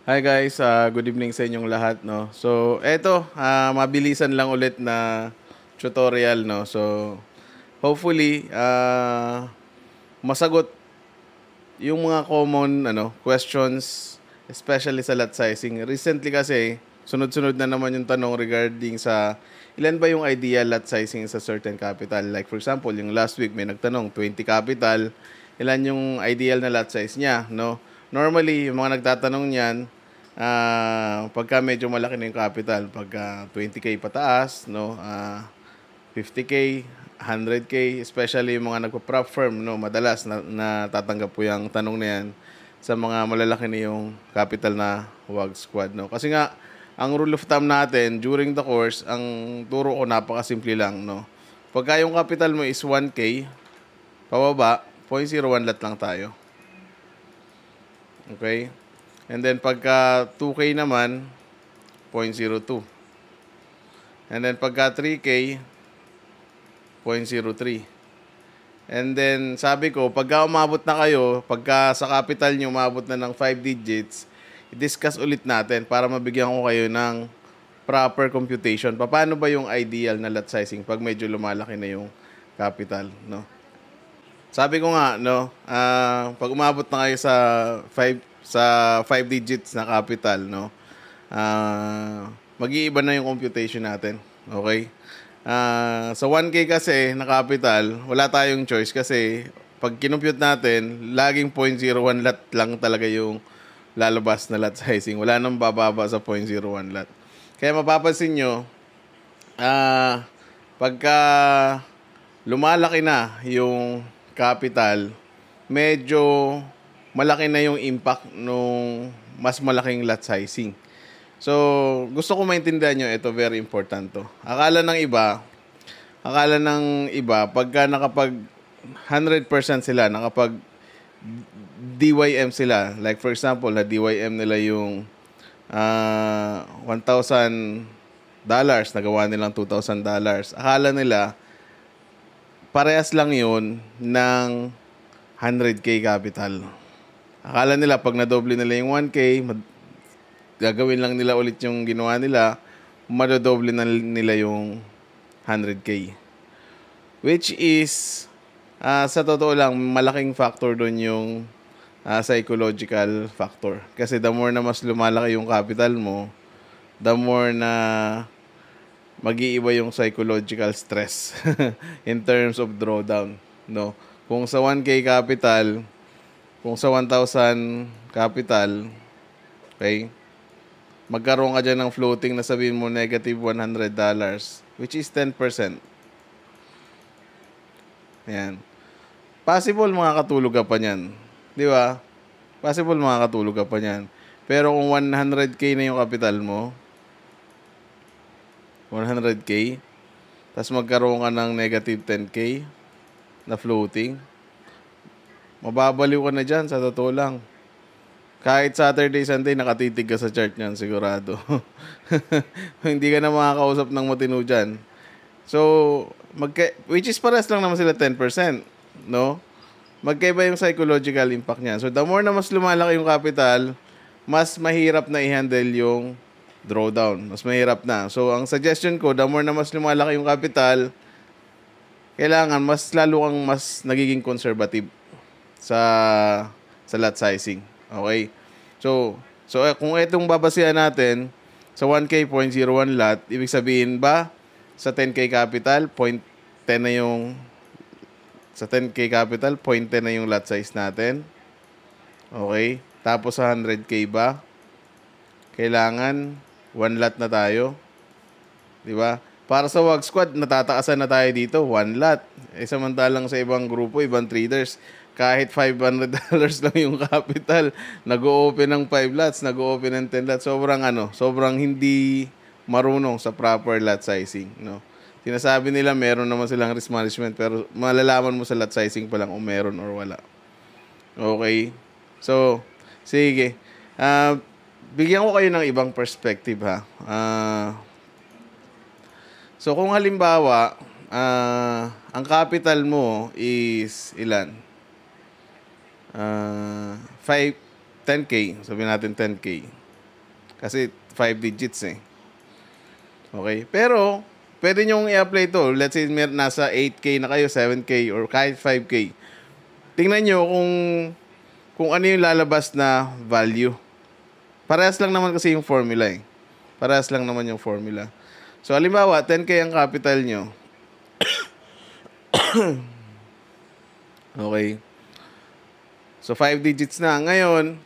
Hi guys, good evening sa inyong lahat, no. So, eto, mabilisan lang ulit na tutorial, no. So, hopefully, masagot yung mga common questions, especially sa lot sizing. Recently kasi, sunod-sunod na naman yung tanong regarding sa ilan ba yung ideal lot sizing sa certain capital. Like for example, yung last week may nagtanong 20 capital, ilan yung ideal na lot size niya, no? Normally, yung mga nagtatanong niyan, pagka medyo malaki na yung capital, pagka 20K pataas, no? 50K, 100K, especially yung mga nagpa-prop firm, no, madalas natatanggap po yung tanong na yan sa mga malalaki na yung capital na WAG squad, no. Kasi nga, ang rule of thumb natin during the course, ang turo ko napakasimple lang, no. Pagka yung capital mo is 1K, pababa, 0.01 lot lang tayo. Okay? And then pagka 2K naman, 0.02. And then pagka 3K, 0.03. And then, sabi ko, pagka umabot na kayo, pagka sa capital nyo umabot na ng 5 digits, i-discuss ulit natin para mabigyan ko kayo ng proper computation. Paano ba yung ideal na lot sizing pag medyo lumalaki na yung capital, no? Sabi ko nga, no, pag umabot na kayo sa 5 digits na capital, no, mag-iiba na yung computation natin. Okay? Sa 1K kasi na capital, wala tayong choice kasi pag kinumpute natin, laging 0.01 lot lang talaga yung lalabas na lot sizing. Wala nang bababa sa 0.01 lot. Kaya mapapansin nyo, pagka lumalaki na yung capital, medyo malaki na yung impact nung mas malaking lot sizing. So, gusto ko maintindihan nyo, ito very important to. Akala ng iba, pagka nakapag 100% sila, nakapag DYM sila, like for example, na DYM nila yung $1,000, nagawa nilang $2,000. Akala nila, parehas lang yun ng 100K capital. Akala nila, pag nadoble nila yung 1K, gagawin lang nila ulit yung ginawa nila, madodoble na nila yung 100K. Which is, sa totoo lang, malaking factor doon yung psychological factor. Kasi the more na mas lumalaki yung capital mo, the more na mag-iiba yung psychological stress in terms of drawdown, no? Kung sa 1K capital, kung sa 1,000 capital, okay, magkaroon ka dyan ng floating na sabihin mo negative $100, which is 10%. Ayan. Possible makakatulog ka pa niyan. Di ba? Possible makakatulog ka pa niyan. Pero kung 100K na yung capital mo, 100K, tapos magkaroon ka ng negative 10K na floating, mababaliw ka na dyan, sa totoo lang. Kahit Saturday, Sunday, nakatitig ka sa chart niyan, sigurado. Hindi ka na makakausap ng matino dyan. So, which is pares lang naman sila 10%, no? Magkaiba yung psychological impact niyan. So, the more na mas lumalaki yung capital, mas mahirap na i-handle yung drawdown. Mas mahirap na. So, ang suggestion ko, the more na mas lumalaki yung capital, kailangan mas lalo kang mas nagiging conservative sa lot sizing. Okay? So kung itong babasihan natin sa 1K 0.01 lot, ibig sabihin ba sa 10K capital 0.10 na yung sa 10K capital 0.10 na yung lot size natin? Okay? Tapos sa 100K ba? Kailangan 1 lot na tayo. 'Di ba? Para sa WAG squad, natataasan na tayo dito, 1 lot. Samantalang sa ibang grupo, ibang traders, kahit $500 lang yung capital, nag-o-open ng 5 lots, nag-o-open ng 10 lots. Sobrang hindi marunong sa proper lot sizing, no? Sinasabi nila meron naman silang risk management, pero malalaman mo sa lot sizing pa lang kung meron or wala. Okay? So, sige. Bigyan ko kayo ng ibang perspective, ha. So, kung halimbawa, ang capital mo is ilan? 10K. Sabihin natin 10K. Kasi 5 digits eh. Okay? Pero, pwede nyong i-apply to. Let's say nasa 8K na kayo, 7K, or kahit 5K. Tingnan nyo kung ano yung lalabas na value. Parehas lang naman kasi yung formula eh. Parehas lang naman yung formula. So, halimbawa, 10K ang capital nyo. Okay. So, 5 digits na. Ngayon,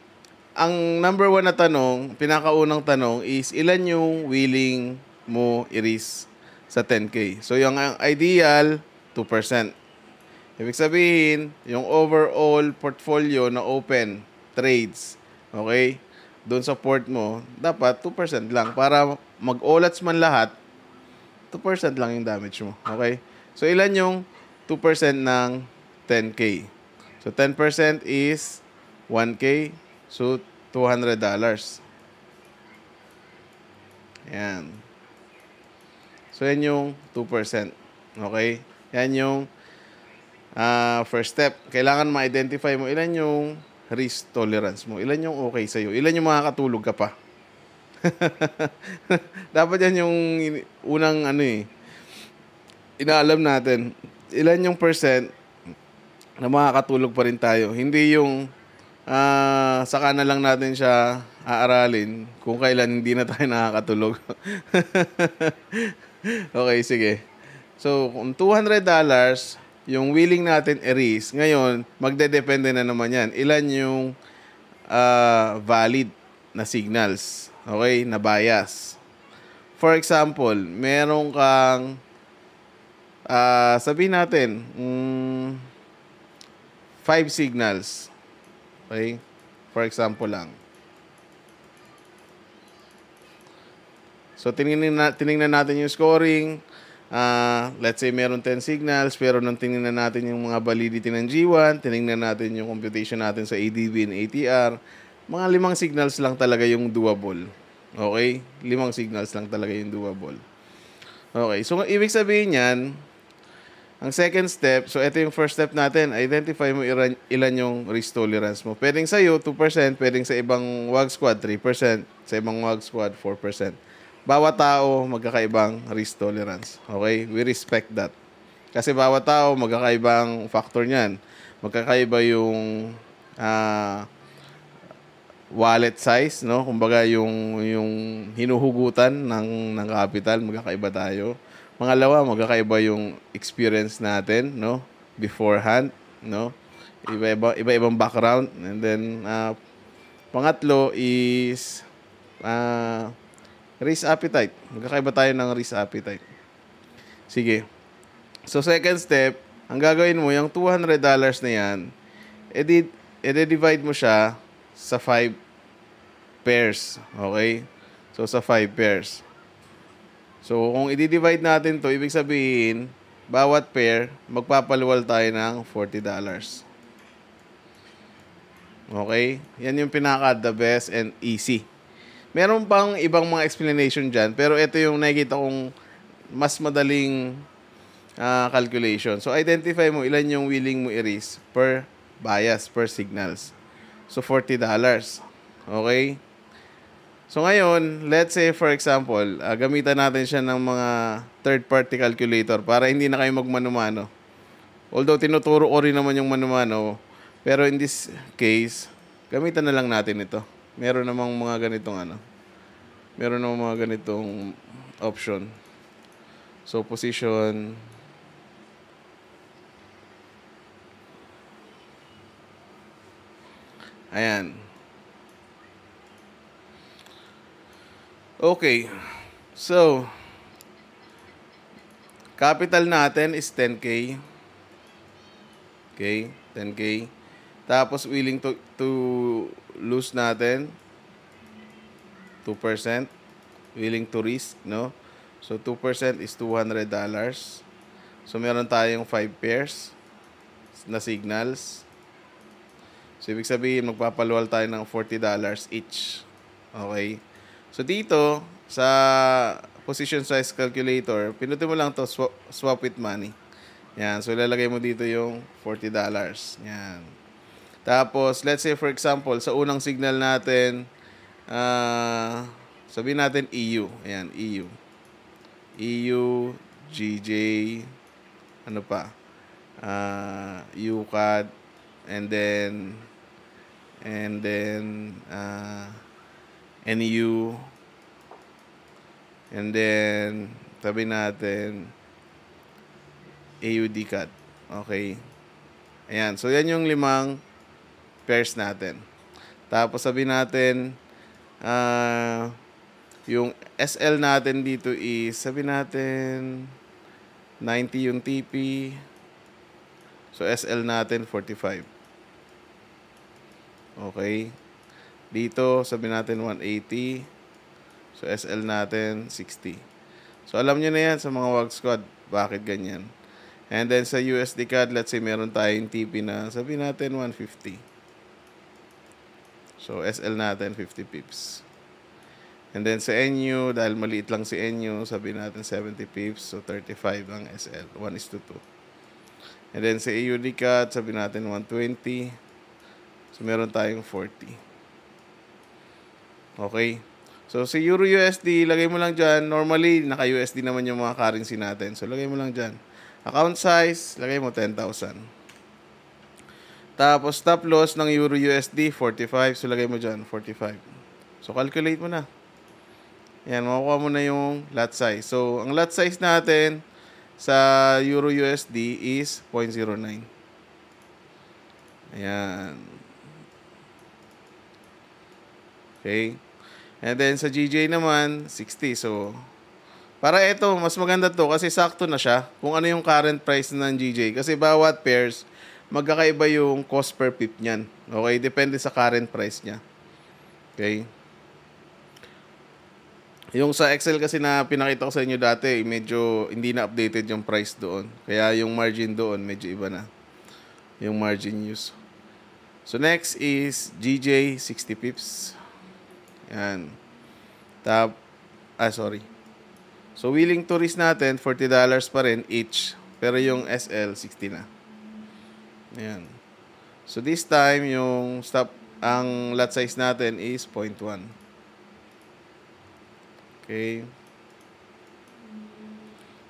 ang number 1 na tanong, pinakaunang tanong is, ilan yung willing mo i-risk sa 10K? So, yung ideal, 2%. Ibig sabihin, yung overall portfolio na open trades, okay, doon sa port mo, dapat 2% lang. Para mag-olats man lahat, 2% lang yung damage mo. Okay? So, ilan yung 2% ng 10K? So, 10% is 1K. So, $200. Yan. So, yan yung 2%. Okay? Yan yung first step. Kailangan ma-identify mo ilan yung risk tolerance mo. Ilan yung okay sa'yo. Ilan yung makakatulog ka pa. Dapat yan yung unang inaalam natin. Ilan yung percent na makakatulog pa rin tayo. Hindi yung saka na lang natin siya aaralin kung kailan hindi na tayo nakakatulog. Okay, sige. So, kung $200, yung willing natin i-risk, ngayon, magdedepende na naman yan. Ilan yung valid na signals. Okay? Na bias. For example, meron kang sabihin natin 5 signals. Okay? For example lang. So, tinignan natin yung scoring. Let's say meron 10 signals, pero nung tinignan natin yung mga validity ng G1, tinignan natin yung computation natin sa ADB and ATR, mga 5 signals lang talaga yung doable. Okay? 5 signals lang talaga yung doable. Okay. So, ibig sabihin yan, ang second step, so ito yung first step natin, identify mo ilan yung risk tolerance mo. Pwedeng sa'yo, 2%, pwedeng sa ibang WAG squad, 3%, sa ibang WAG squad, 4%. Bawat tao, magkakaibang risk tolerance. Okay? We respect that. Kasi bawat tao, magkakaibang factor niyan. Magkakaiba yung wallet size, no? Kumbaga yung hinuhugutan ng capital, magkakaiba tayo. Pangalawa, magkakaiba yung experience natin, no? Beforehand, no? Iba-ibang background. And then, pangatlo is risk appetite. Magkakaiba tayo ng risk appetite. Sige. So, second step, ang gagawin mo, yung $200 na yan, i-divide mo siya sa 5 pairs. Okay? So, sa 5 pairs. So, kung i-divide natin to, ibig sabihin, bawat pair, magpapaluwal tayo ng $40. Okay? Yan yung pinaka-the best and easy. Meron pang ibang mga explanation dyan, pero ito yung nakikita kong mas madaling calculation. So, identify mo ilan yung willing mo i-risk per bias, per signals. So, $40. Okay? So, ngayon, let's say, for example, gamitan natin siya ng mga third-party calculator para hindi na kayo magmano-mano. Although, tinuturo ko rin naman yung mano-mano, pero in this case, gamitan na lang natin ito. Meron namang mga ganitong meron namang mga ganitong option. So, position. Ayan. Okay. So, capital natin is 10K. Okay, 10K. Tapos, willing to lose natin 2%. Willing to risk, no? So, 2% is $200. So, meron tayong 5 pairs na signals. So, ibig sabihin, magpapaluwal tayo ng $40 each. Okay? So, dito, sa position size calculator, pinutin mo lang to swap with money. Yan. So, ilalagay mo dito yung $40. Yan. Tapos, let's say, for example, sa unang signal natin, Sabihin natin EU. Ayan, EU. EU, GJ, ano pa? UCAD, and then NU, and then sabi natin AUDCAD. Okay. Ayan. So, yan yung 5 pairs natin. Tapos, sabi natin yung SL natin dito is, sabi natin 90 yung TP. So, SL natin 45. Okay. Dito, sabi natin 180. So, SL natin 60. So, alam nyo na yan sa mga WAG squad. Bakit ganyan? And then, sa USD CAD, let's say meron tayong TP na, sabi natin 150. So, SL natin 50 pips. And then, sa NU, dahil maliit lang si NU, sabi natin 70 pips. So, 35 ang SL. 1:2. And then, sa AUD CAD, sabi natin 120. So, meron tayong 40. Okay. So, si Euro USD, lagay mo lang dyan. Normally, naka-USD naman yung mga currency natin. So, lagay mo lang dyan. Account size, lagay mo 10,000. Tapos, stop loss ng Euro USD, 45. So, lagay mo dyan, 45. So, calculate mo na. Yan, makukuha mo na yung lot size. So, ang lot size natin sa Euro USD is 0.09. Ayan. Okay. And then, sa GJ naman, 60. So, para ito, mas maganda to kasi sakto na siya kung ano yung current price ng GJ. Kasi bawat pairs, magkakaiba yung cost per pip niyan. Okay? Depende sa current price niya. Okay? Yung sa Excel kasi na pinakita ko sa inyo dati, medyo hindi na updated yung price doon. Kaya yung margin doon, medyo iba na. Yung margin use. So, next is GJ, 60 pips. Yan. So, willing to risk natin, $40 pa rin each. Pero yung SL, 60 na. Ayan. So, this time, yung ang lot size natin is 0.1. Okay.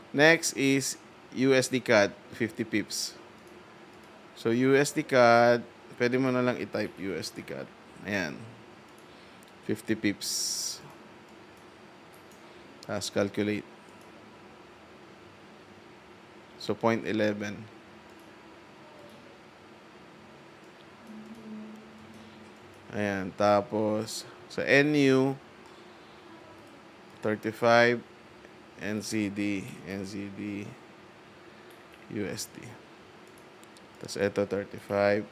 Next is USD CAD, 50 pips. So, USD CAD, pwede mo na lang i-type USD CAD. Ayan. 50 pips. Tapos calculate. So, 0.11. Ayan. Tapos, sa NU, 35. NZD, USD. Tapos, ito, 35.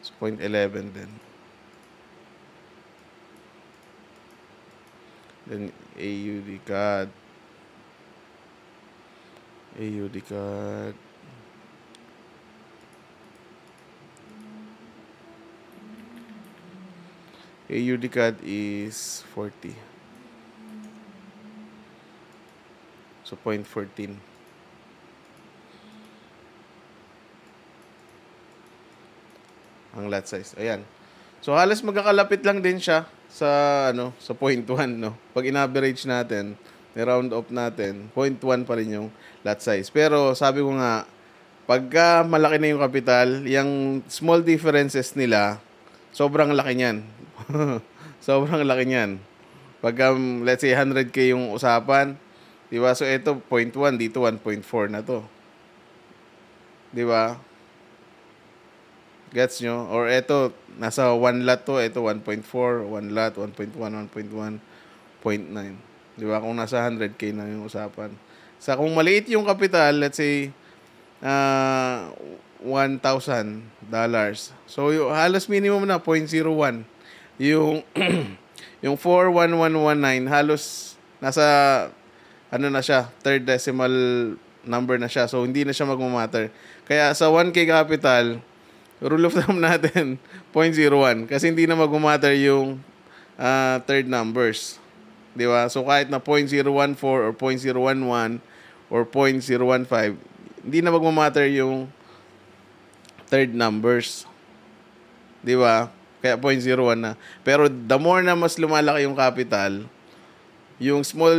So, 0.11 din. Then, AUD CAD. AUD CAD. AUD CAD is 40. So, 0.14. Ang lot size. Ayan. So, halos magkakalapit lang din siya sa sa 0.1, no. Pag in-average natin, i-round off natin, 0.1 pa rin yung lot size. Pero sabi ko nga, pagka malaki na yung capital, yung small differences nila, sobrang laki niyan. Sobrang laki niyan. Pagka let's say 100k yung usapan, 'di ba? So ito 0.1, dito 1.4 na to. 'Di ba? Gets nyo? Or ito, nasa 1 lot to. Ito 1.4, 1 lot, 1.1, 1.1, 0.9. Di ba? Kung nasa 100k na yung usapan. Sa kung maliit yung capital, let's say, $1,000. So, halos minimum na, 0.01. Yung, yung 41119, halos nasa, na siya, third decimal number na siya. So, hindi na siya magmamatter. Kaya sa 1k capital, rule of thumb natin, 0.01. Kasi hindi na mag-matter yung third numbers. Di ba? So, kahit na 0.014 or 0.011 or 0.015, hindi na mag-matter yung third numbers. Di ba? Kaya 0.01 na. Pero the more na mas lumalaki yung capital, yung small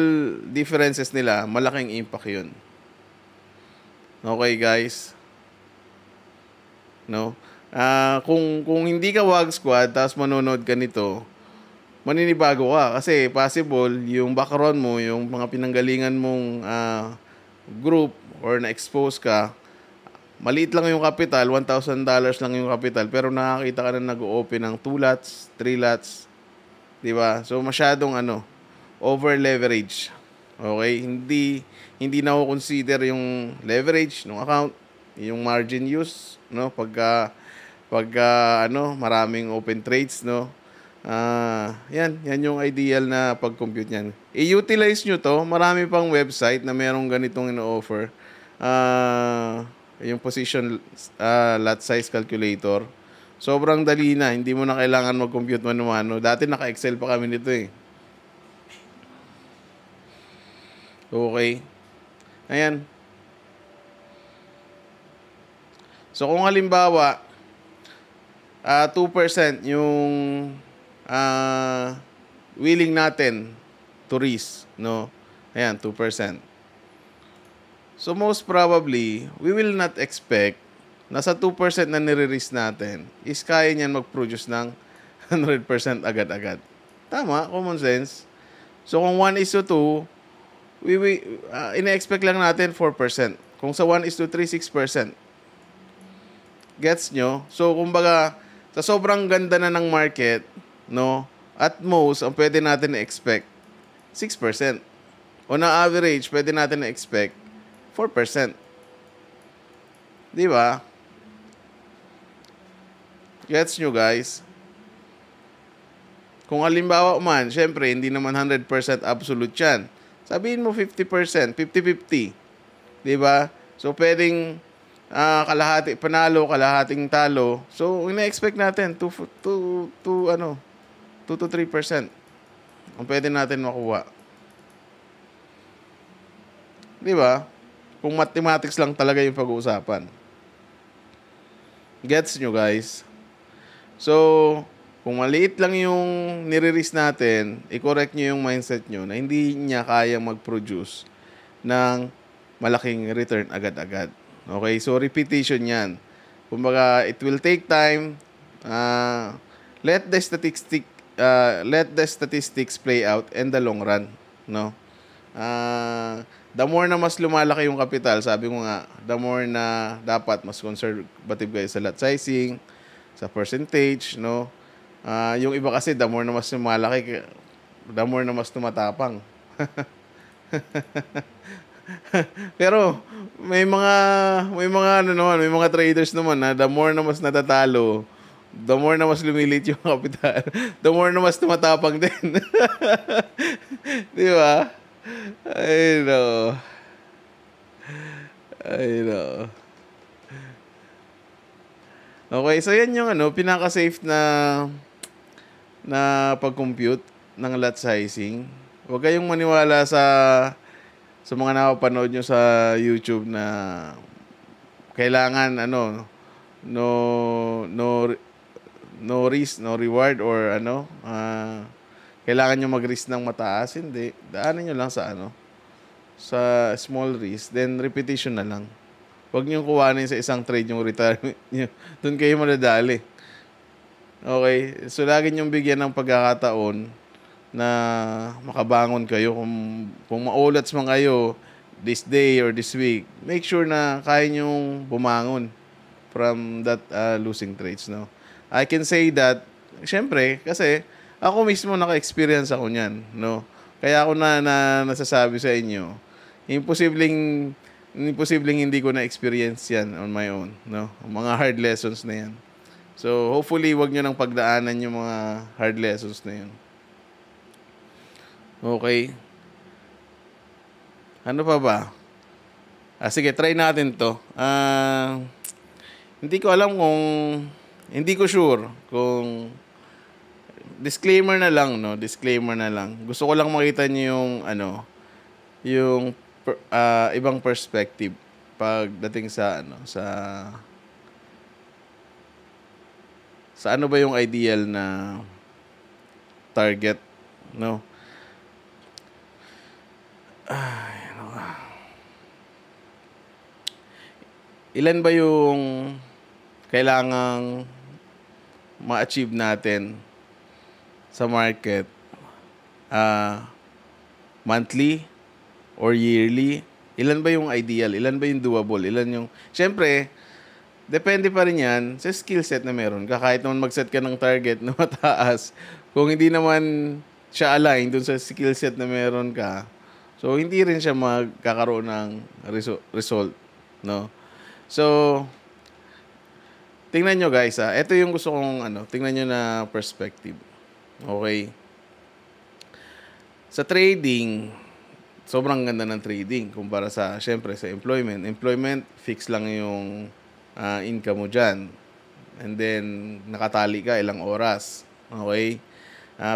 differences nila, malaking impact yun. Okay, guys? No? Kung hindi ka Wag Squad, tapos manonood ka nito, maninibago ka. Kasi possible, yung background mo, yung mga pinanggalingan mong group or na-expose ka, maliit lang yung capital, $1,000 lang yung capital, pero nakakita ka na nag-open ng 2 lots, 3 lots, di ba? So, masyadong over leverage. Okay? Hindi na ko consider yung leverage ng account, yung margin use, no? Pagka maraming open trades, no? Yan yung ideal na pag-compute niyan. I-utilize nyo to. Marami pang website na merong ganitong ino-offer. Yung position lot size calculator. Sobrang dali na. Hindi mo na kailangan mag-compute mano-mano. Dati naka-Excel pa kami nito eh. Okay. Ayan. So kung halimbawa 2% yung willing natin to risk, no? Ayan, 2%. So most probably, we will not expect na sa 2% na nire-risk natin is kaya niyan mag-produce ng 100% agad-agad. Tama, common sense. So kung 1:2, ina-expect lang natin 4%. Kung sa 1:3, 6%. Gets nyo? So kumbaga, sa sobrang ganda na ng market, no, at most, ang pwede natin na-expect 6%. O na average, pwede natin na-expect 4%. Di ba? Gets nyo, guys? Kung halimbawa man, syempre, hindi naman 100% absolute yan. Sabihin mo 50%, 50-50. Di ba? So, pwedeng kalahati panalo, kalahating talo. So, ina-expect natin 2 to 3% ang pwede natin makuha. Di ba? Kung mathematics lang talaga yung pag-uusapan. Gets nyo, guys? So, kung maliit lang yung nire-risk natin, i-correct nyo yung mindset nyo na hindi niya kayang mag-produce ng malaking return agad-agad. Okay? So, repetition yan. Kumbaga, it will take time. Let the statistics play out in the long run. No? The more na mas lumalaki yung capital, sabi ko nga, the more na dapat mas conservative kayo sa lot sizing, sa percentage, no? Yung iba kasi, the more na mas lumalaki, the more na mas tumatapang. Pero may mga traders naman na the more na mas natatalo, the more na mas lumilit yung capital, the more na mas tumatapang din. Di ba? I know. Okay, so yan yung pinaka-safe na pag-compute ng lot sizing. Huwag kayong maniwala sa mga nakapanood nyo sa YouTube na kailangan no risk, no reward, or kailangan nyo mag-risk ng mataas. Hindi. Daanan nyo lang sa small risk, then repetition na lang. Huwag nyo kuhanin sa isang trade yung retirement nyo. Doon kayo madadali. Okay? So, lagi nyo bigyan ng pagkakataon na makabangon kayo. Kung maulats man kayo this day or this week, make sure na kaya nyong bumangon from that losing trades, no? I can say that, syempre, kasi ako mismo naka-experience ako niyan, no? Kaya ako na nasasabi sa inyo, imposibleng hindi ko na-experience yan on my own, no? Mga hard lessons na yan. So, hopefully, wag nyo nang pagdaanan yung mga hard lessons na yun. Okay. Ano pa ba? Sige, try natin to. Hindi ko sure kung disclaimer na lang, no? Disclaimer na lang. Gusto ko lang makita niyo yung ibang perspective pagdating sa sa ano ba yung ideal na target, no? Ilan ba yung kailangang ma-achieve natin sa market monthly or yearly? Ilan ba yung ideal? Ilan ba yung doable? Ilan yung... Siyempre, depende pa rin yan sa skill set na meron ka. Kahit naman mag-set ka ng target na mataas, kung hindi naman siya align dun sa skill set na meron ka, so hindi rin siya magkakaroon ng result, no? So, tingnan nyo guys, ito yung gusto kong tingnan nyo na perspective. Okay? Sa trading, sobrang ganda ng trading kumpara sa, syempre, sa employment. Employment, fix lang yung income mo dyan. And then, nakatali ka ilang oras. Okay?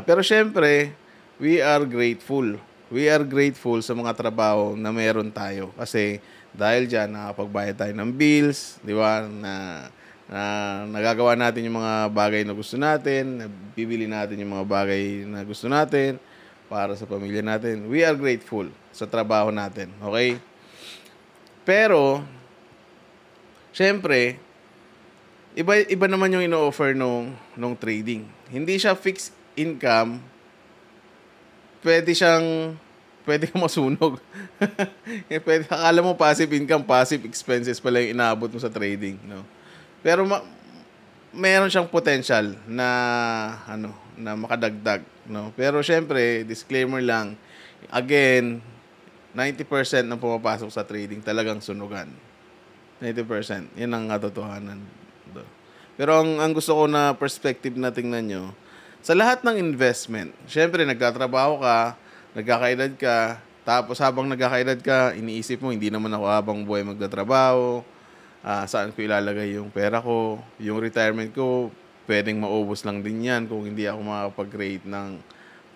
Pero syempre, we are grateful. We are grateful sa mga trabaho na meron tayo. Kasi, dahil dyan, nakapagbayad tayo ng bills, di ba? Nagagawa natin yung mga bagay na gusto natin, bibili natin yung mga bagay na gusto natin para sa pamilya natin. We are grateful sa trabaho natin. Okay? Pero, syempre, iba naman yung ino-offer nung trading. Hindi siya fixed income. Pwede kang masunog. Akala mo passive income, passive expenses pala yung inaabot mo sa trading, no? Pero meron siyang potential na na makadagdag, no? Pero syempre, disclaimer lang, again, 90% ng pumapasok sa trading talagang sunugan. 90%. Yan ang katotohanan. Pero ang gusto ko na perspective na tingnan nyo, sa lahat ng investment, syempre nagtatrabaho ka, nagkakaedad ka, tapos habang nagkakaedad ka, iniisip mo, hindi naman ako habang buhay magtatrabaho, saan ko ilalagay yung pera ko, yung retirement ko, pwedeng maubos lang din yan kung hindi ako makapag-create ng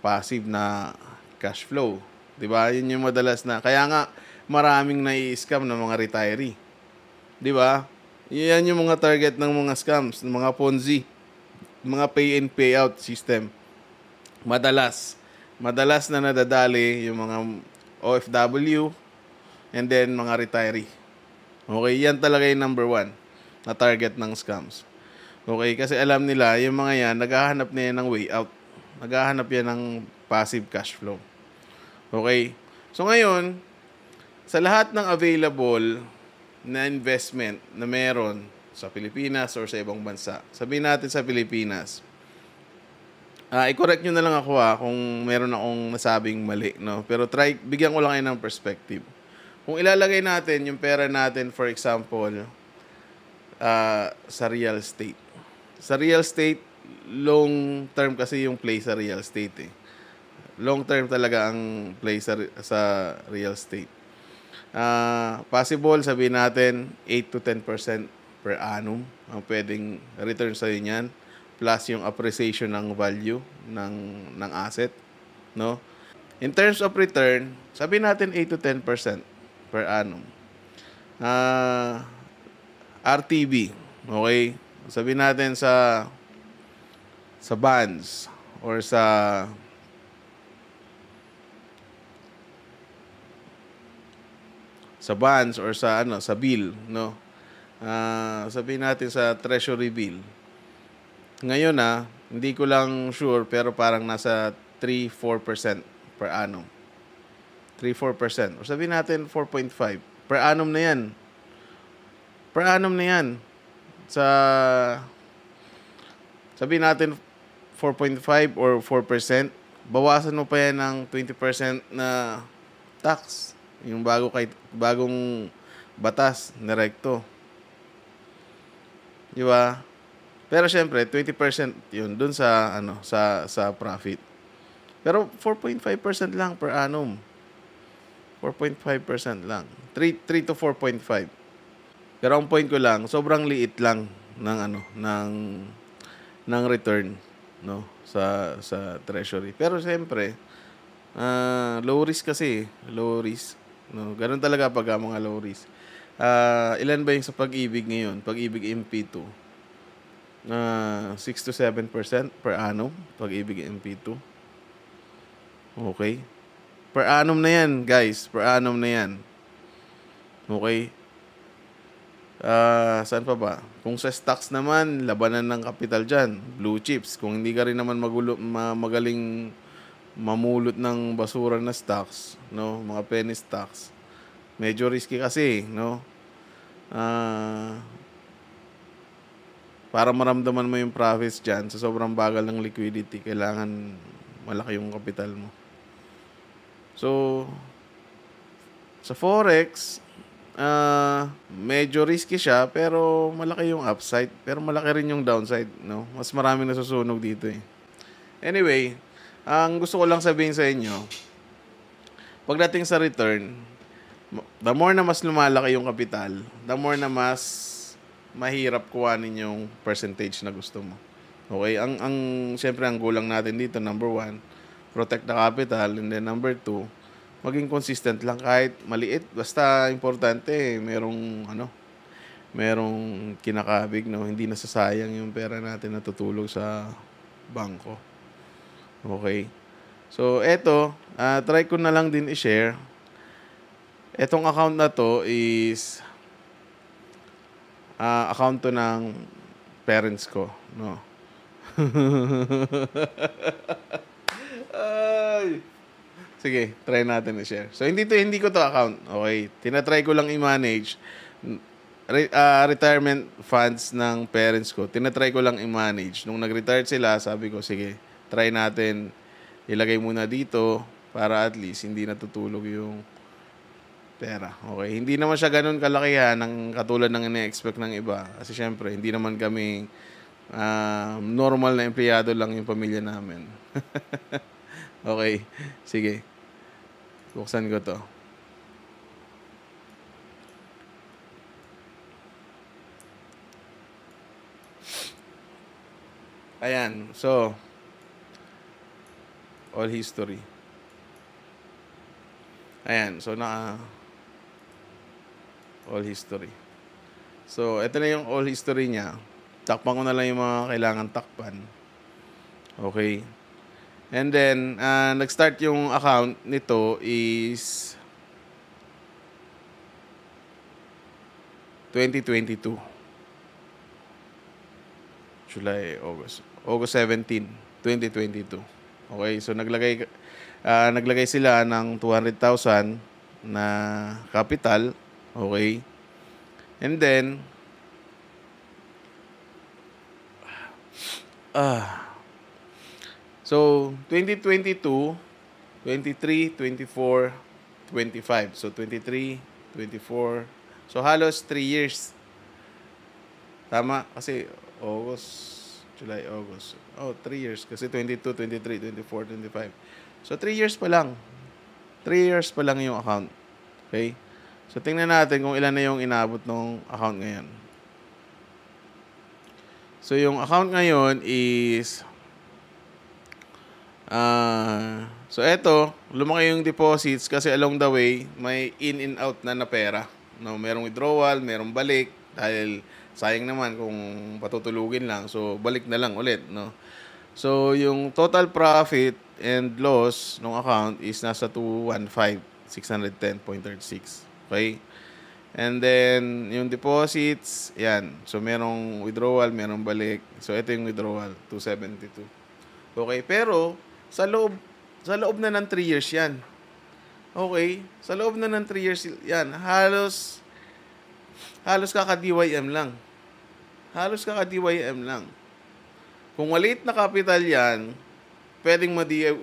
passive na cash flow. Diba? Yun yung madalas na, kaya nga, maraming nai-scam ng mga retiree. Diba? Yan yung mga target ng mga scams, ng mga Ponzi, mga pay and pay out system. Madalas na nadadali yung mga OFW and then mga retiree. Okay, yan talaga yung number 1 na target ng scams. Okay, kasi alam nila, yung mga yan, naghahanap na yan ng way out. Naghahanap yan ng passive cash flow. Okay, so ngayon, sa lahat ng available na investment na meron sa Pilipinas or sa ibang bansa, sabihin natin sa Pilipinas, i-correct nyo na lang ako kung meron akong nasabing mali, no? Pero bigyan ko lang kayo ng perspective. Kung ilalagay natin yung pera natin, for example, sa real estate. Sa real estate, long term kasi yung play sa real estate eh. Long term talaga ang play sa real estate. Possible, sabihin natin, 8 to 10% per annum ang pwedeng return sa niyan, plus yung appreciation ng value ng asset, no? In terms of return, sabihin natin 8 to 10% per annum. RTB, okay? Sabihin natin sa bonds or sa bonds or sa bill, no? Sabihin natin sa treasury bill. Ngayon hindi ko lang sure pero parang nasa 3-4% per annum. 3-4%. O sabihin natin 4.5. Per annum na yan. Per annum na yan. Sabihin natin 4.5 or 4%. Bawasan mo pa yan ng 20% na tax. Yung bagong batas na rekto. Di ba? Pero syempre, 20% yun dun sa sa profit. Pero 4.5% lang per annum. 4.5% lang. 3 to 4.5. Pero ang point ko lang, sobrang liit lang ng return, no, sa treasury. Pero syempre, low risk kasi, low risk, no. Ganun talaga pag mga low risk. Ilan ba yung sa Pag-ibig ngayon? Pag-ibig MP2. na 6 to 7% per annum, Pag-ibig MP2. Okay? Per annum na yan, guys. Per annum na yan. Okay? Saan pa ba? Kung sa stocks naman, labanan ng kapital dyan. Blue chips. Kung hindi ka rin naman magaling mamulot ng basura na stocks, no? Mga penny stocks. Medyo risky kasi, no? Para maramdaman mo yung profits dyan, sa sobrang bagal ng liquidity, kailangan malaki yung kapital mo. So, sa Forex, medyo risky siya, pero malaki yung upside. Pero malaki rin yung downside, no? Mas maraming nasusunog dito eh. Anyway, ang gusto ko lang sabihin sa inyo, pagdating sa return, the more na mas lumalaki yung kapital, the more na mas mahirap kuhanin yung percentage na gusto mo. Okay? Siyempre, ang gulang natin dito, number 1, protect the capital. And then number 2, maging consistent lang kahit maliit. Basta importante, merong kinakabig, no? Hindi nasasayang yung pera natin na tutulog sa bangko. Okay? So, eto, try ko na lang din i-share. Etong account na to is account to ng parents ko, no? Ay. Sige, try natin i-share. So, hindi ko to account. Okay. Tinatry ko lang i-manage retirement funds ng parents ko. Tinatry ko lang i-manage. Nung nag-retire sila, sabi ko, sige, try natin ilagay muna dito para at least hindi natutulog yung pera. Okay. Hindi naman siya ganun kalakihan ng katulad ng ine-expect ng iba. Kasi syempre, hindi naman kami normal na empleyado lang yung pamilya namin. Okay. Sige. Buksan ko to. Ayan. So, all history. Ayan. So, all history. So, ito na yung all history niya. Takpan ko na lang yung mga kailangan takpan. Okay. And then, nag-start yung account nito is 2022. July, August 17, 2022. Okay, so naglagay sila ng 200,000 na capital. Okay. And then, so, 2022, 23, 24, 25. So, 23, 24. So, halos 3 years. Tama? Kasi, July, August. 3 years. Kasi 22, 23, 24, 25. So, 3 years pa lang. 3 years pa lang yung account. Okay? So, tingnan natin kung ilan na yung inabot ng account ngayon. So, yung account ngayon is so eto, lumaki yung deposits kasi along the way, may in and out na pera. No, merong withdrawal, merong balik dahil sayang naman kung patutulugin lang. So balik na lang ulit, no. So yung total profit and loss ng account is nasa 215,610.36. Okay? And then yung deposits, yan. So merong withdrawal, merong balik. So ito yung withdrawal, 272. Okay, pero sa loob na ng 3 years yan. Okay? Sa loob na ng 3 years yan. Halos kaka-DYM lang. Halos kaka-DYM lang. Kung maliit na capital yan, pwedeng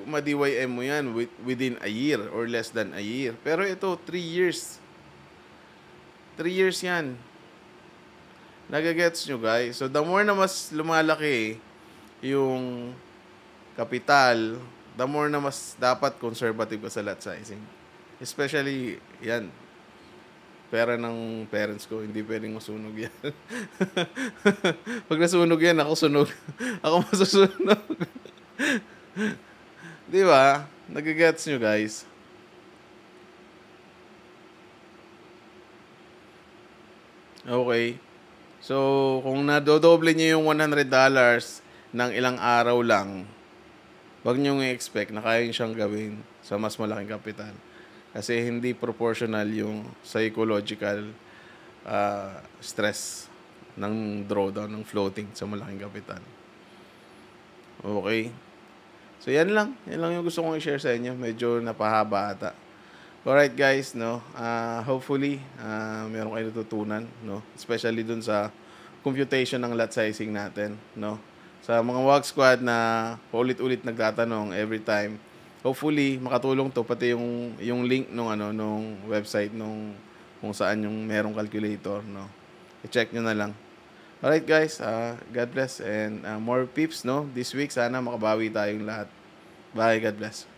ma-DYM mo yan within a year or less than a year. Pero ito, 3 years. 3 years yan. Nagagets nyo, guys? So, the more na mas lumalaki yung kapital, the more na mas dapat conservative ka sa lot sizing. Especially, yan, pera ng parents ko, hindi pwedeng masunog yan. Pag nasunog yan, ako sunog. Ako masusunog. Di ba? Nagagets nyo, guys? Okay. So, kung nadodoble nyo yung $100 ng ilang araw lang, wag nyo i-expect na kaya nyo siyang gawin sa mas malaking kapital. Kasi hindi proportional yung psychological stress ng drawdown, ng floating sa malaking kapital. Okay. So, yan lang. Yan lang yung gusto kong i-share sa inyo. Medyo napahaba ata. Alright guys, no. Hopefully, meron kayo natutunan, no. Especially dun sa computation ng lot sizing natin, no. Sa mga WAG squad na paulit-ulit nagtatanong every time. Hopefully, makatulong to pati yung link nung website nung kung saan yung merong calculator, no. I-check nyo na lang. Alright guys, God bless and more peeps, no. This week sana makabawi tayong lahat. Bye, God bless.